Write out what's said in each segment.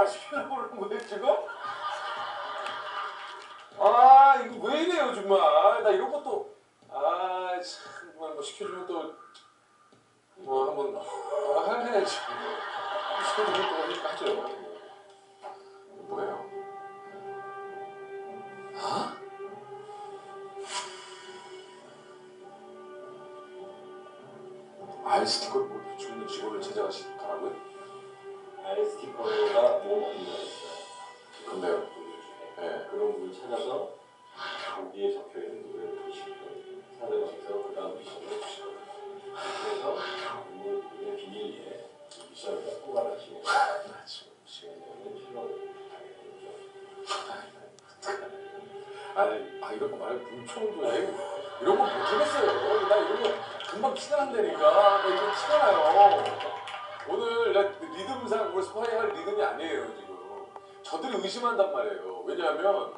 시키려고 그러는 거예요 지금? 아 이거 왜 이래요 정말. 나 이런 것도 참 뭐 시켜주면 또 뭐 한번 해야지. 시켜주면 또 하죠. 뭐예요? 알 스티커를 뭐 붙이고 직원을 제작하시더라고요? 알 스티커가 뭐 어디가 있어요? 근데요? 네. 그런 분을 찾아서 거기에 적혀있는 노래를 보시면 찾아가서 그 다음 미션을 주시거든요. 그래서 그분의 비밀리에 미션을 뽑아가시고 시간이 되면 실험을 하게 되죠. 이런 거 말고 불청도 이런 거 못하겠어요. 나 이런 거 금방 티가 난다니까. 나 이거 티가 나요. 오늘 나 리듬상 뭐 스파이 할 리듬이 아니에요 지금. 저들이 의심한단 말이에요. 왜냐하면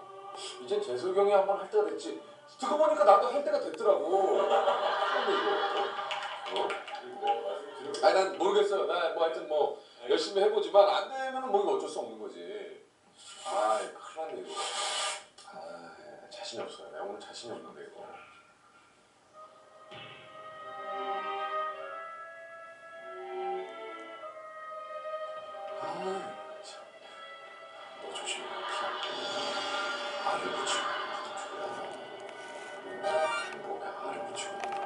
이젠 재석이 형이 한번 할 때가 됐지. 듣고 보니까 나도 할 때가 됐더라고. 난 모르겠어요. 나 뭐 하여튼 뭐 열심히 해보지만 안 되면은 뭐 이거 어쩔 수 없는 거지. 큰일 났네 이거. 자신이 없어요. 내가 오늘 자신이 없는데 이거. 참. 너 조심해. 알을 붙이고 몸에 알을 붙이고. 큰일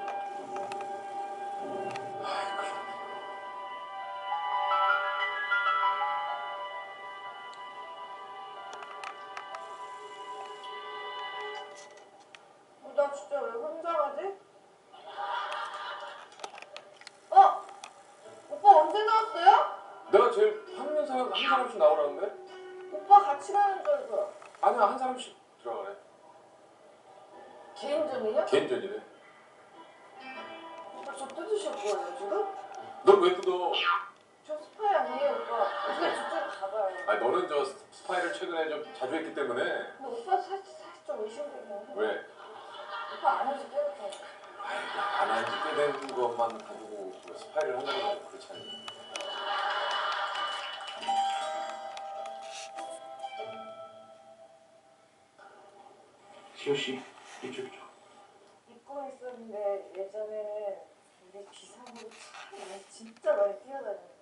났네. 나 진짜 왜 혼자 가지? 오빠 언제 나왔어요? 내가 제일 한 사람씩 나오라는데? 오빠 같이 가는 줄 알고요. 아니야 한 사람씩 들어가래. 개인전이요? 개인전이래. 오빠 저 뜯으실 거예요 지금? 넌 왜 뜯어? 저 스파이 아니에요 오빠. 그냥 저쪽으로 가봐요. 너는 저 스파이를 최근에 좀 자주 했기 때문에. 근데 오빠 사실 좀 의심되긴 해. 왜? 오빠 안 한지 꽤 됐잖아. 안 한지 꽤 된 것만 가지고 스파이를 한다는 건 그렇지 않니? 시오씨 이쪽이죠. 입고 있었는데 예전에는 우리 비상으로 참 진짜 많이 뛰어다녔는데